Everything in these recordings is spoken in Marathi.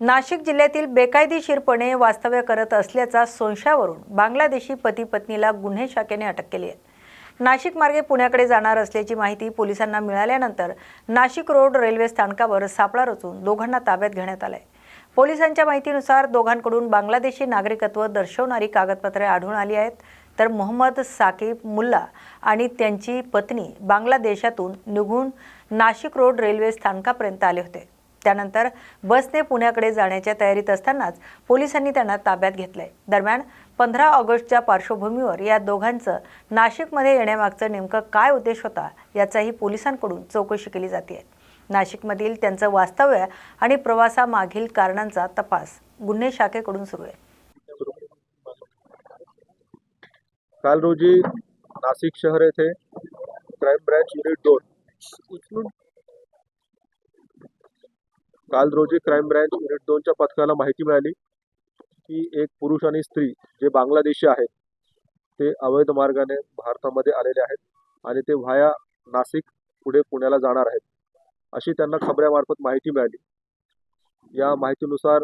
नाशिक जिल्ह्यातील बेकायदेशीरपणे वास्तव्य करत असल्याचा संशयावरून बांगलादेशी पती पत्नीला गुन्हे शाखेने अटक केली आहे। नाशिक मार्गे पुण्याकडे जाणार असल्याची माहिती पोलिसांना मिळाल्यानंतर नाशिक रोड रेल्वे स्थानकावर सापळा रचून दोघांना ताब्यात घेण्यात आले। पोलिसांच्या माहितीनुसार दोघांकडून बांगलादेशी नागरिकत्व दर्शवणारी कागदपत्रे आढळून आली आहेत। तर मोहम्मद साकिब मुल्ला आणि त्यांची पत्नी बांगलादेशातून निघून नाशिक रोड रेल्वे स्थानकापर्यंत आले होते। त्यानंतर बसने पुण्याकडे जाण्याच्या तयारीत असतानाच पोलिसांनी त्यांना ताब्यात घेतले। दरम्यान 15 ऑगस्टच्या पार्श्वभूमीवर या दोघांचं नाशिकमध्ये येण्यामागचा नेमका काय उद्देश होता याचाही पोलिसांकडून चौकशी केली जाते। नाशिकमधील त्यांचं वास्तव्य आणि प्रवासामागील कारणांचा तपास गुन्हे शाखेकडून सुरू आहे। काल रोजी नाशिक शहर येथे क्राइम ब्रांच युनिट 2 काल रोजी क्राइम ब्रांच युनिट 2च्या पथकाला माहिती मिळाली की एक पुरुष आणि स्त्री जे बांगलादेशी आहेत ते अवैध मार्गाने भारतामध्ये आलेले आहेत आणि ते व्हाया नाशिक पुढे पुण्याला जाणार आहेत अशी त्यांना खबऱ्यामार्फत माहिती मिळाली। या माहितीनुसार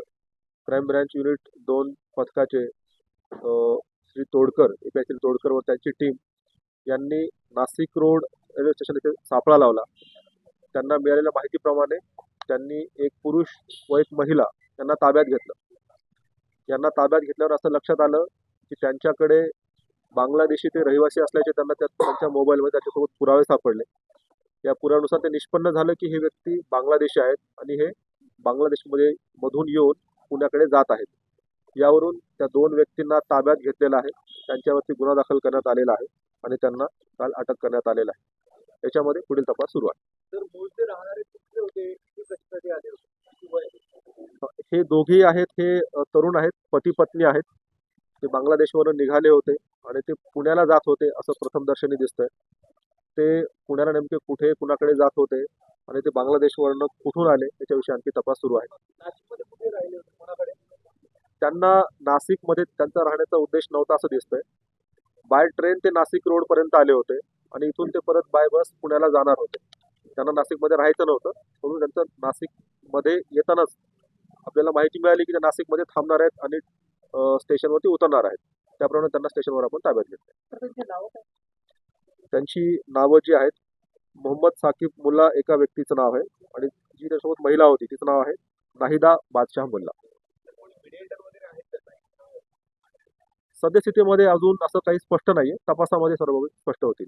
क्राइम ब्रांच युनिट 2 पथकाचे श्री तोडकर तोडकर व त्यांची टीम यांनी नाशिक रोड रेल्वे स्टेशन येथे सापळा लावला। त्यांना मिळालेल्या माहितीप्रमाणे त्यांनी एक पुरुष व एक महिला यांना ताब्यात घेतलं। यांना ताब्यात घेतल्यावर असं लक्षात आलं की त्यांच्याकडे बांगलादेशी ते रहिवासी असल्याचे त्यांना त्यांच्या मोबाईलमध्ये त्याच्यासोबत पुरावे सापडले। या पुराव्यानुसार ते निष्पन्न झालं की हे व्यक्ती बांगलादेशी आहेत आणि हे बांगलादेशमध्ये मधून येऊन पुण्याकडे जात आहेत। यावरून त्या दोन व्यक्तींना ताब्यात घेतलेला आहे, त्यांच्यावरती गुन्हा दाखल करण्यात आलेला आहे आणि त्यांना काल अटक करण्यात आलेला आहे। याच्यामध्ये पुढील तपास सुरू आहे। हे दोघेही आहेत, हे तरुण आहेत, पती पत्नी आहेत। ते बांगलादेशवरून निघाले होते आणि ते पुण्याला जात होते असं प्रथमदर्शनी दिसतंय। ते पुण्याला नेमके कुठे कुणाकडे जात होते आणि ते बांगलादेशवरून कुठून आले याच्याविषयी आणखी तपास सुरू आहे। त्यांना नाशिकमध्ये त्यांचा राहण्याचा उद्देश नव्हता असं दिसतंय। बाय ट्रेन ते नाशिक रोड पर्यंत आले होते आणि इथून ते परत बाय बस पुण्याला जाणार होते। त्यांना नाशिकमध्ये राहायचं नव्हतं म्हणून त्यांचं नाशिकमध्ये येतानाच आपल्याला माहिती मिळाली की ते नाशिकमध्ये थांबणार आहेत आणि स्टेशनवरती उतरणार आहेत। त्याप्रमाणे त्यांना स्टेशनवर आपण ताब्यात घेतले। त्यांची नावं जी आहेत, मोहम्मद साकिब मुल्ला एका व्यक्तीचं नाव आहे आणि जी त्यासोबत महिला होती तिचं नाव आहे नाहिदा बादशाह मुल्ला। सद्यस्थितीमध्ये अजून असं काही स्पष्ट नाहीये, तपासामध्ये सर्व स्पष्ट होतील।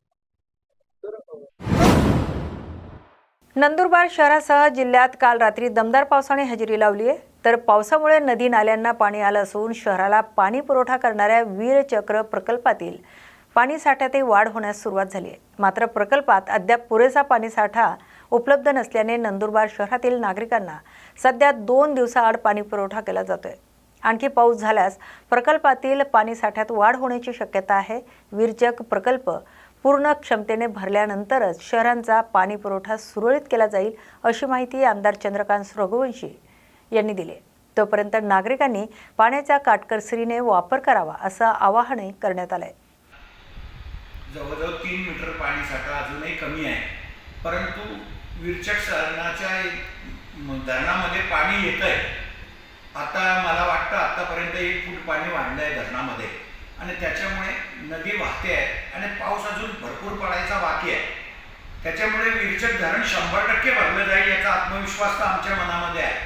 नंदुरबार शहरासह जिल्ह्यात काल रात्री दमदार पावसाने हजेरी लावली आहे। तर पावसामुळे नदी नाल्यांना पाणी आलं असून शहराला पाणी पुरवठा करणाऱ्या वीरचक्र प्रकल्पातील पाणीसाठ्यातही वाढ होण्यास सुरुवात झाली आहे। मात्र प्रकल्पात अद्याप पुरेसा पाणीसाठा उपलब्ध नसल्याने नंदुरबार शहरातील नागरिकांना सध्या 2 दिवसाआड पाणी पुरवठा केला जातोय। आणखी पाऊस झाल्यास प्रकल्पातील पाणीसाठ्यात वाढ होण्याची शक्यता आहे। वीरचक प्रकल्प पूर्ण क्षमतेने भरल्यानंतरच शहरांचा पाणी पुरवठा सुरळीत केला जाईल अशी माहिती आमदार चंद्रकांत रघुवंशी यांनी दिली। तोपर्यंत नागरिकांनी पाण्याचा काटकसरीने वापर करावा असं आवाहनही करण्यात आलंय। जवळजवळ 3 मीटर पाणीसाठा अजूनही कमी आहे, परंतु वीरचक शहराच्या धरणामध्ये पाणी येत आहे। आता मला वाटतं आतापर्यंत 1 फूट पाणी वाढलं आहे धरणामध्ये आणि त्याच्यामुळे नदी वाहते आहे आणि पाऊस अजून भरपूर पडायचा बाकी आहे। त्याच्यामुळे वीरचक धरण 100% भरलं जाईल याचा आत्मविश्वास तर आमच्या मनामध्ये आहे।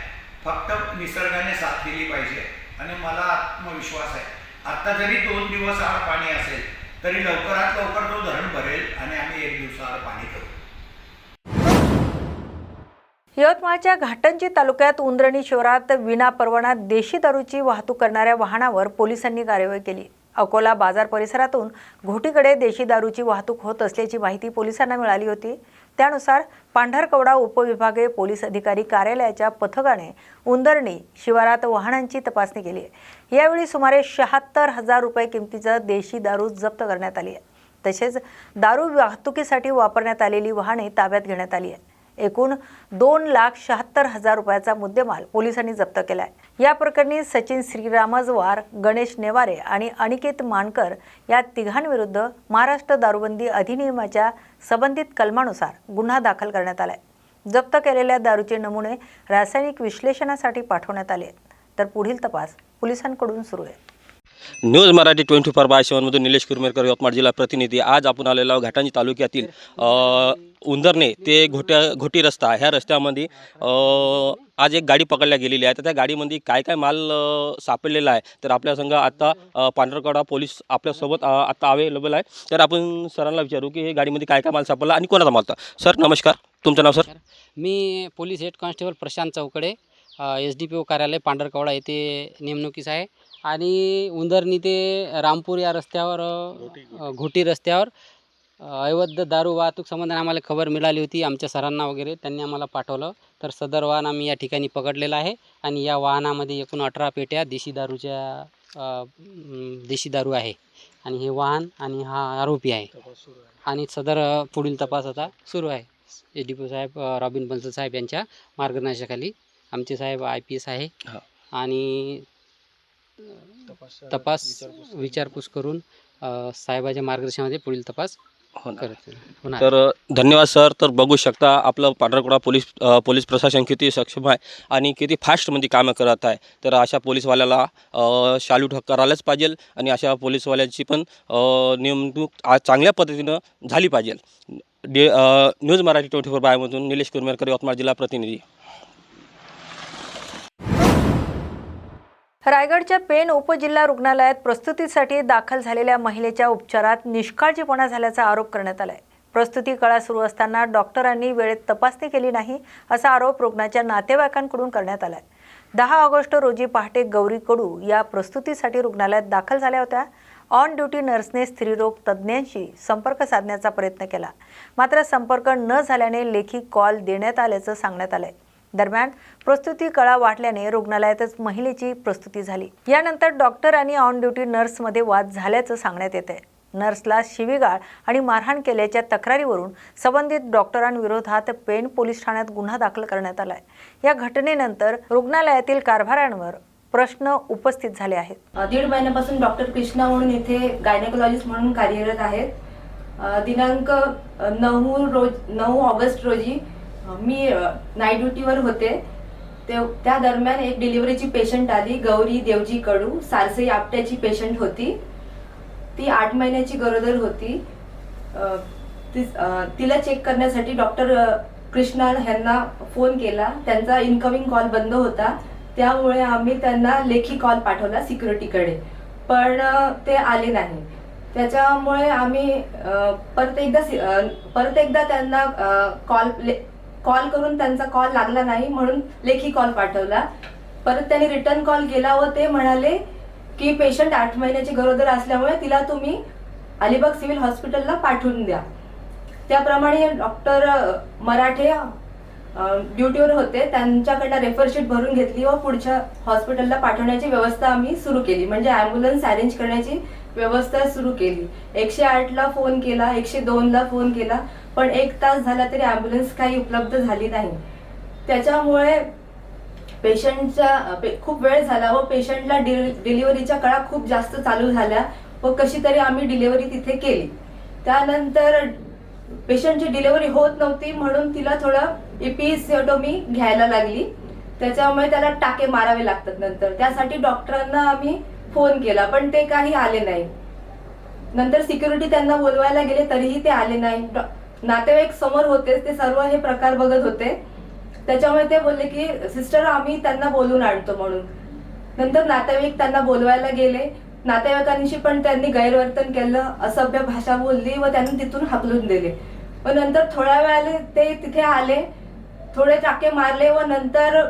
फक्त निसर्गाने साथ दिली पाहिजे आणि मला आत्मविश्वास आहे आता जरी 2 दिवस आड पाणी असेल तरी लवकरात लवकर तो धरण भरेल आणि आम्ही 1 दिवसाआड पाणी करू। यवतमाळच्या घाटंजी तालुक्यात उंद्रणी शिवारात विनापरवाना देशी दारूची वाहतूक करणाऱ्या वाहनावर पोलिसांनी कार्यवाही केली। अकोला बाजार परिसरातून घोटीकडे देशी दारूची वाहतूक होत असल्याची माहिती पोलिसांना मिळाली होती। त्यानुसार पांढरकवडा उपविभागीय पोलीस अधिकारी कार्यालयाच्या पथकाने उंदरणी शिवारात वाहनांची तपासणी केली आहे। यावेळी सुमारे 76,000 रुपये किमतीचं देशी दारू जप्त करण्यात आली आहे। तसेच दारू वाहतुकीसाठी वापरण्यात आलेली वाहने ताब्यात घेण्यात आली आहे। एकूण 2,76,000 रुपयाचा मुद्देमाल पोलिसांनी जप्त केला आहे। या प्रकरणी सचिन श्रीरामजवार, गणेश नेवारे आणि अनिकेत मानकर या तिघांविरुद्ध महाराष्ट्र दारूबंदी अधिनियमाच्या संबंधित कलमानुसार गुन्हा दाखल करण्यात आला आहे। जप्त केलेल्या दारूचे नमुने रासायनिक विश्लेषणासाठी पाठवण्यात आले आहेत. तर पुढील तपास पोलिसांकडून सुरू आहे. न्यूज मराठी 24/7मधून निलेश कुरमेरकर, यवतमाळ जिल्हा प्रतिनिधी. आज आपण आलेलो आहोत घाटंजी तालुक्यातील उंदरणे ते घोटी रस्ता. ह्या रस्त्यामध्ये आज एक गाडी पकडल्या गेलेली आहे. तर त्या गाडीमध्ये काय काय माल सापडलेला आहे. तर आपल्या संघ आता पांढरकडा पोलीस आपल्यासोबत आता अवेलेबल आहे. तर आपण सरांना विचारू की हे गाडीमध्ये काय काय माल सापडला आणि कोणाचा माल होता. सर नमस्कार, तुमचं नाव सर? मी police head constable Prashant चौकडे, SDPO कार्यालय पांढरकवडा येथे नेमणुकीस आहे. आणि उंदरणी ते रामपूर या रस्त्यावर घोटी रस्त्यावर अवैध दारू वाहतूक संबंधाने आम्हाला खबर मिळाली होती. आमच्या सरांना वगैरे त्यांनी आम्हाला पाठवलं. तर सदर वाहन आम्ही या ठिकाणी पकडलेलं आहे. आणि या वाहनामध्ये एकूण 18 पेट्या देशी दारू आहे. आणि हे वाहन आणि हा आरोपी आहे. आणि सदर पुढील तपास आता सुरू आहे. SDPO साहेब रॉबिन बन्सल साहेब यांच्या मार्गदर्शनाखाली आमचे साहेब IPS आहे. आणि तपास विचारपूस करून साहेबाच्या मार्गदर्शनामध्ये पुढील तपास होणार. तर धन्यवाद सर. तर बघू शकता आपलं पांढरकडा पोलीस प्रशासन किती सक्षम आहे आणि किती फास्टमध्ये कामं करत आहे. तर अशा पोलीसवाल्याला सॅल्यूट करायलाच पाहिजे. आणि अशा पोलीसवाल्याची पण नेमणूक चांगल्या पद्धतीनं झाली पाहिजे. न्यूज मराठी 24/7मधून निलेश कुरमेरकर, यवतमाळ जिल्हा प्रतिनिधी. रायगडच्या पेण उपजिल्हा रुग्णालयात प्रसूतीसाठी दाखल झालेल्या महिलेच्या उपचारात निष्काळजीपणा झाल्याचा आरोप करण्यात आला आहे. प्रसूती काळ सुरू असताना डॉक्टरांनी वेळेत तपासणी केली नाही असा आरोप रुग्णाच्या नातेवाईकांकडून करण्यात आला आहे. 10 ऑगस्ट रोजी पहाटे गौरी कडू या प्रसूतीसाठी रुग्णालयात दाखल झाल्या होत्या. ऑन ड्युटी नर्सने स्त्रीरोग तज्ज्ञांशी संपर्क साधण्याचा प्रयत्न केला, मात्र संपर्क न झाल्याने लेखी कॉल देण्यात आल्याचं सांगण्यात आलंय. दरम्यान प्रसूती कळा वाढल्याने रुग्णालयातच महिलेची प्रसूती झाली. यानंतर डॉक्टर आणि ऑन ड्युटी नर्समध्ये वाद झाल्याचं सांगण्यात येत आहे. नर्सला शिवीगाळ आणि मारहाण केल्याच्या तक्रारीवरून संबंधित डॉक्टरांविरोधात पेण पोलीस ठाण्यात गुन्हा दाखल करण्यात आलाय. या घटनेनंतर रुग्णालयातील कारभारांवर प्रश्न उपस्थित झाले आहेत. 1.5 महिन्यापासून डॉक्टर कृष्णा म्हणून इथे गायनेकोलॉजिस्ट म्हणून कार्यरत आहेत. दिनांक 9 ऑगस्ट रोजी मी नाईट ड्युटीवर होते. त्या दरम्यान एक डिलिव्हरीची पेशंट आली. गौरी देवजी कडू, सारसई आपट्याची पेशंट होती. ती 8 महिन्याची गरोदर होती. तिला चेक करण्यासाठी डॉक्टर कृष्णा यांना फोन केला. त्यांचा इनकमिंग कॉल बंद होता. त्यामुळे आम्ही त्यांना लेखी कॉल पाठवला सिक्युरिटीकडे, पण ते आले नाही. त्याच्यामुळे आम्ही परत एकदा त्यांना कॉल करून त्यांचा कॉल लागला नाही म्हणून लेखी कॉल पाठवला. परत त्यांनी रिटर्न कॉल केला व ते म्हणाले की पेशंट 8 महिन्याची गरोदर असल्यामुळे तिला तुम्ही अलिबाग सिव्हिल हॉस्पिटलला पाठवून द्या. त्याप्रमाणे डॉक्टर मराठे ड्युटीवर होते. त्यांच्याकडनं रेफरशीट भरून घेतली व पुढच्या हॉस्पिटलला पाठवण्याची व्यवस्था आम्ही सुरू केली. म्हणजे ॲम्ब्युलन्स अरेंज करण्याची व्यवस्था सुरू केली. 108ला फोन केला, 102ला फोन केला, पण 1 तास झाला तरी ॲम्ब्युलन्स काही उपलब्ध झाली नाही. त्याच्यामुळे पेशंटचा खूप वेळ झाला व पेशंटला डिलिव्हरीच्या कळा खूप जास्त चालू झाल्या व कशी तरी आम्ही डिलिव्हरी तिथे केली. त्यानंतर पेशंटची डिलिव्हरी होत नव्हती म्हणून तिला थोडं इपिसिओटोमी घ्यायला लागली. त्याच्यामुळे त्याला टाके मारावे लागतात नंतर. त्यासाठी डॉक्टरांना आम्ही फोन केला पण ते काही आले नाही. नंतर सिक्युरिटी त्यांना बोलवायला गेले तरीही ते आले नाही. नातेवाईक समोर होते, ते सर्व हे प्रकार बघत होते. त्याच्यामुळे ते बोलले की सिस्टर आम्ही त्यांना बोलून आणतो म्हणून. नंतर नातेवाईक त्यांना बोलवायला गेले. नातेवाईकांशी पण त्यांनी गैरवर्तन केलं, असभ्य भाषा बोलली व त्यांनी तिथून हाकलून दिले. व नंतर थोड्या वेळाने ते तिथे आले, थोडे टाके मारले व नंतर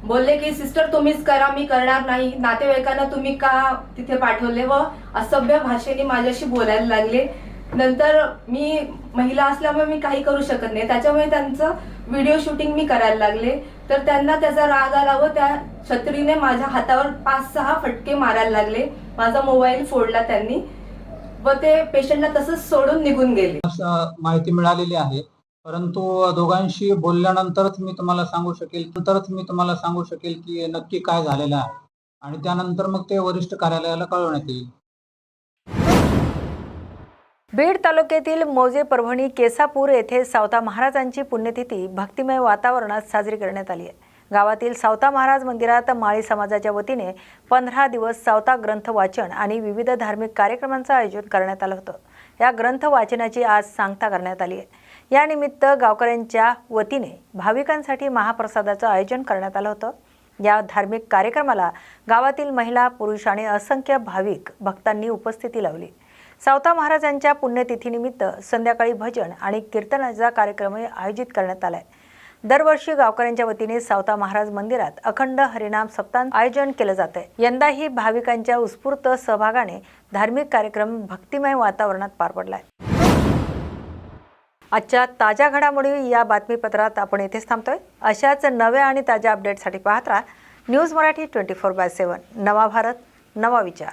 बोलले की सिस्टर तुम्हीच करा, मी करणार नाही. नातेवाईकांना तुम्ही का तिथे पाठवले व असभ्य भाषेने माझ्याशी बोलायला लागले. नंतर मी महिला असल्यामुळे मी काही करू शकत नाही. त्याच्यामुळे त्यांचं व्हिडिओ शूटिंग मी करायला लागले. तर त्यांना त्याचा राग आला व त्या छत्रीने माझ्या हातावर 5-6 फटके मारायला लागले. माझा मोबाईल फोडला त्यांनी व ते पेशंटला तसंच सोडून निघून गेले. माहिती मिळालेली आहे, परंतु दोघांशी बोलल्यानंतरच मी तुम्हाला सांगू शकेल की नक्की काय झालेलं आहे. आणि त्यानंतर मग ते वरिष्ठ कार्यालयाला कळवण्यात येईल. बीड तालुक्यातील मौजे परभणी केसापूर येथे सावता महाराजांची पुण्यतिथी भक्तिमय वातावरणात साजरी करण्यात आली आहे. गावातील सावता महाराज मंदिरात माळी समाजाच्या वतीने 15 दिवस सावता ग्रंथ वाचन आणि विविध धार्मिक कार्यक्रमांचं आयोजन करण्यात आलं होतं. या ग्रंथ वाचनाची आज सांगता करण्यात आली आहे. या निमित्त गावकऱ्यांच्या वतीने भाविकांसाठी महाप्रसादाचं आयोजन करण्यात आलं होतं. या धार्मिक कार्यक्रमाला गावातील महिला, पुरुष आणि असंख्य भाविक भक्तांनी उपस्थिती लावली. सावता महाराजांच्या पुण्यतिथीनिमित्त संध्याकाळी भजन आणि कीर्तनाचा कार्यक्रम आयोजित करण्यात आलाय. दरवर्षी गावकऱ्यांच्या वतीने सावता महाराज मंदिरात अखंड हरिनाम सप्ताहांचं आयोजन केलं जातंय. यंदाही भाविकांच्या उत्स्फूर्त सहभागाने धार्मिक कार्यक्रम भक्तिमय वातावरणात पार पडलाय. आजच्या ताज्या घडामोडी या बातमीपत्रात आपण येथेच थांबतोय. अशाच नव्या आणि ताज्या अपडेटसाठी पाहत राहा न्यूज मराठी 24/7. नवा भारत, नवा विचार.